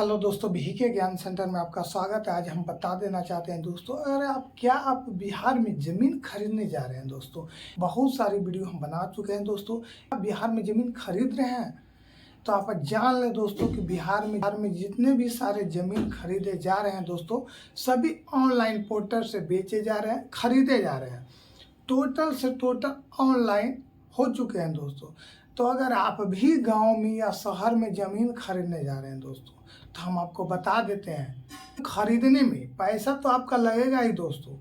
Hello दोस्तों, BK ज्ञान centre में आपका स्वागत है। आज हम बता देना चाहते हैं दोस्तों, अगर आप बिहार में ज़मीन खरीदने जा रहे हैं दोस्तों, बहुत सारी वीडियो हम बना चुके हैं दोस्तों। आप बिहार में ज़मीन खरीद रहे हैं तो आप जान लें दोस्तों कि बिहार में जितने भी सारे ज़मीन खरीदे जा रहे हैं दोस्तों, सभी ऑनलाइन पोर्टल से बेचे जा रहे हैं, खरीदे जा रहे हैं। टोटल से टोटल ऑनलाइन हो चुके हैं दोस्तों। तो अगर आप भी गांव में या शहर में ज़मीन खरीदने जा रहे हैं दोस्तों, तो हम आपको बता देते हैं, खरीदने में पैसा तो आपका लगेगा ही दोस्तों।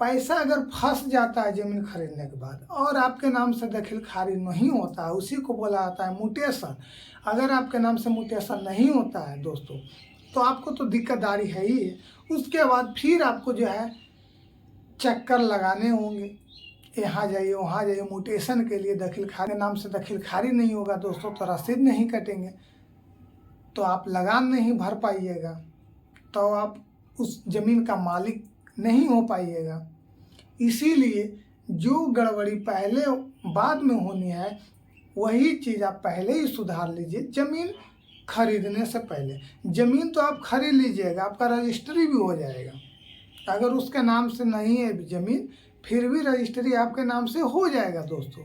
पैसा अगर फंस जाता है ज़मीन खरीदने के बाद और आपके नाम से दखल खारिज नहीं होता है, उसी को बोला जाता है म्यूटेशन। अगर आपके नाम से म्यूटेशन नहीं होता है दोस्तों, तो आपको तो दिक्कतदारी है ही है। उसके बाद फिर आपको जो है चक्कर लगाने होंगे, यहाँ जाइए वहाँ जाइए म्यूटेशन के लिए। दखल खारिज के नाम से दखल खारिज नहीं होगा दोस्तों, तो रसीद नहीं कटेंगे, तो आप लगान नहीं भर पाइएगा, तो आप उस ज़मीन का मालिक नहीं हो पाइएगा। इसीलिए जो गड़बड़ी पहले बाद में होनी है, वही चीज़ आप पहले ही सुधार लीजिए। ज़मीन खरीदने से पहले ज़मीन तो आप खरीद लीजिएगा, आपका रजिस्ट्री भी हो जाएगा। अगर उसके नाम से नहीं है ज़मीन, फिर भी रजिस्ट्री आपके नाम से हो जाएगा दोस्तों।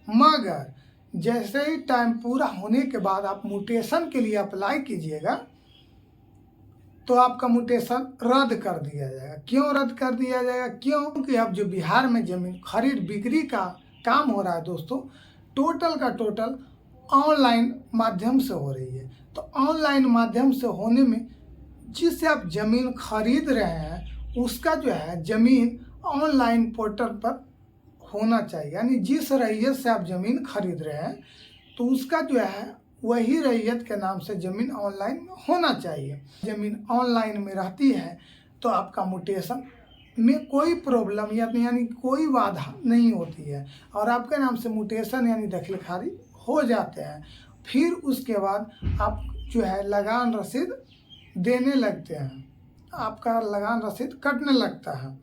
मगर जैसे ही टाइम पूरा होने के बाद आप म्यूटेशन के लिए अप्लाई कीजिएगा, तो आपका म्यूटेशन रद्द कर दिया जाएगा। क्यों रद्द कर दिया जाएगा? क्योंकि अब जो बिहार में ज़मीन खरीद बिक्री का काम हो रहा है दोस्तों, टोटल का टोटल ऑनलाइन माध्यम से हो रही है। तो ऑनलाइन माध्यम से होने में जिससे आप ज़मीन खरीद रहे हैं, उसका जो है ज़मीन ऑनलाइन पोर्टल पर होना चाहिए। यानी जिस रैयत से आप ज़मीन खरीद रहे हैं, तो उसका जो है वही रैयत के नाम से ज़मीन ऑनलाइन होना चाहिए। ज़मीन ऑनलाइन में रहती है तो आपका म्यूटेशन में कोई प्रॉब्लम यानी कोई बाधा नहीं होती है, और आपके नाम से म्यूटेशन यानी दखल खारिज हो जाते हैं। फिर उसके बाद आप जो है लगान रसीद देने लगते हैं, आपका लगान रसीद कटने लगता है।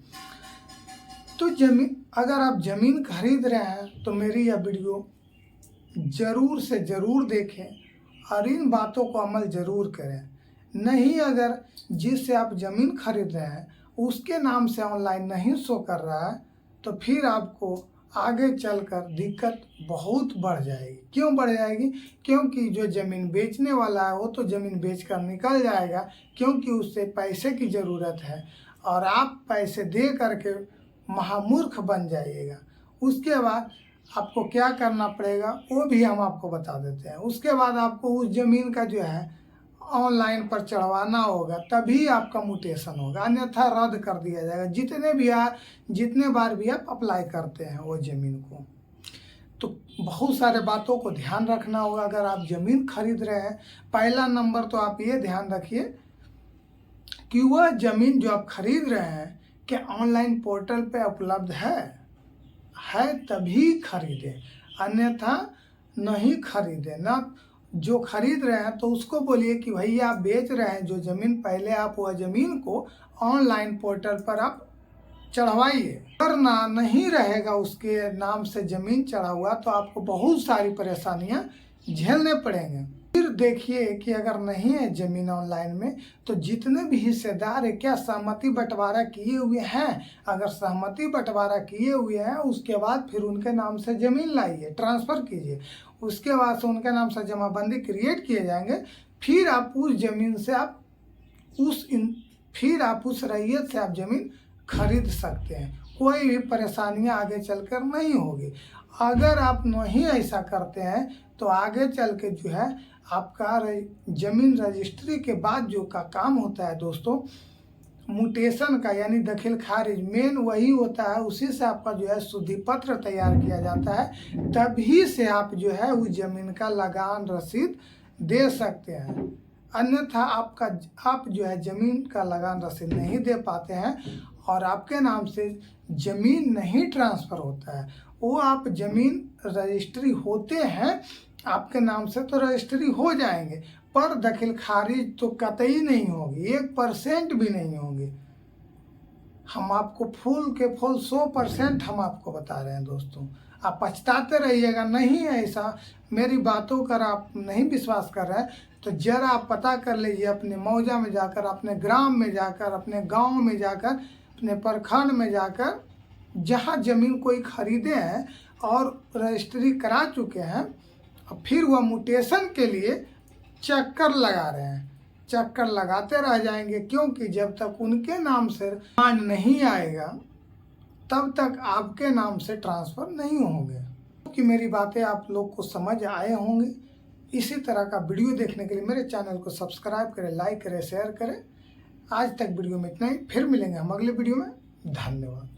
तो अगर आप ज़मीन खरीद रहे हैं तो मेरी यह वीडियो ज़रूर से ज़रूर देखें और इन बातों को अमल ज़रूर करें। नहीं, अगर जिससे आप ज़मीन खरीद रहे हैं उसके नाम से ऑनलाइन नहीं शो कर रहा है, तो फिर आपको आगे चलकर दिक्कत बहुत बढ़ जाएगी। क्यों बढ़ जाएगी? क्योंकि जो ज़मीन बेचने वाला है वो तो ज़मीन बेचकर निकल जाएगा, क्योंकि उससे पैसे की ज़रूरत है, और आप पैसे दे करके महामूर्ख बन जाइएगा। उसके बाद आपको क्या करना पड़ेगा वो भी हम आपको बता देते हैं। उसके बाद आपको उस ज़मीन का जो है ऑनलाइन पर चढ़वाना होगा, तभी आपका म्यूटेशन होगा, अन्यथा रद्द कर दिया जाएगा। जितने बार भी आप अप्लाई करते हैं वो ज़मीन को। तो बहुत सारे बातों को ध्यान रखना होगा अगर आप ज़मीन खरीद रहे हैं। पहला नंबर तो आप ये ध्यान रखिए कि वह ज़मीन जो आप खरीद रहे हैं क्या ऑनलाइन पोर्टल पे उपलब्ध है तभी खरीदें, अन्यथा नहीं खरीदें। ना जो खरीद रहे हैं तो उसको बोलिए कि भैया आप बेच रहे हैं जो ज़मीन, पहले आप वह ज़मीन को ऑनलाइन पोर्टल पर आप चढ़वाइए। अगर नहीं रहेगा उसके नाम से ज़मीन चढ़ा हुआ, तो आपको बहुत सारी परेशानियां झेलने पड़ेंगे। फिर देखिए कि अगर नहीं है ज़मीन ऑनलाइन में, तो जितने भी हिस्सेदार है क्या सहमति बंटवारा किए हुए हैं? अगर सहमति बंटवारा किए हुए हैं, उसके बाद फिर उनके नाम से ज़मीन लाइए, ट्रांसफ़र कीजिए। उसके बाद से उनके नाम से जमाबंदी क्रिएट किए जाएंगे। फिर आप उस ज़मीन से फिर आप उस रैयत से आप ज़मीन खरीद सकते हैं। कोई भी परेशानियां आगे चलकर नहीं होगी। अगर आप नहीं ऐसा करते हैं तो आगे चल के जो है आपका ज़मीन रजिस्ट्री के बाद जो का काम होता है दोस्तों, म्यूटेशन का यानी दखल खारिज, मेन वही होता है। उसी से आपका जो है शुद्धि पत्र तैयार किया जाता है, तभी से आप जो है उस ज़मीन का लगान रसीद दे सकते हैं। अन्यथा आप जो है ज़मीन का लगान रसीद नहीं दे पाते हैं और आपके नाम से ज़मीन नहीं ट्रांसफ़र होता है। वो आप ज़मीन रजिस्ट्री होते हैं आपके नाम से, तो रजिस्ट्री हो जाएंगे, पर दखल खारिज तो कतई नहीं होगी, 1% भी नहीं होगी। हम आपको फुल के फुल 100% हम आपको बता रहे हैं दोस्तों। आप पछताते रहिएगा। नहीं है ऐसा, मेरी बातों पर आप नहीं विश्वास कर रहे हैं तो जरा आप पता कर लीजिए अपने मौजा में जाकर, अपने ग्राम में जाकर, अपने गांव में जाकर, अपने प्रखंड में जाकर, जहां ज़मीन कोई खरीदे हैं और रजिस्ट्री करा चुके हैं, और फिर वह म्यूटेशन के लिए चक्कर लगा रहे हैं। चक्कर लगाते रह जाएंगे, क्योंकि जब तक उनके नाम से डिमांड नहीं आएगा तब तक आपके नाम से ट्रांसफ़र नहीं होंगे। कि मेरी बातें आप लोग को समझ आए होंगे। इसी तरह का वीडियो देखने के लिए मेरे चैनल को सब्सक्राइब करें, लाइक करें, शेयर करें। आज तक वीडियो में इतना ही, फिर मिलेंगे हम अगले वीडियो में। धन्यवाद।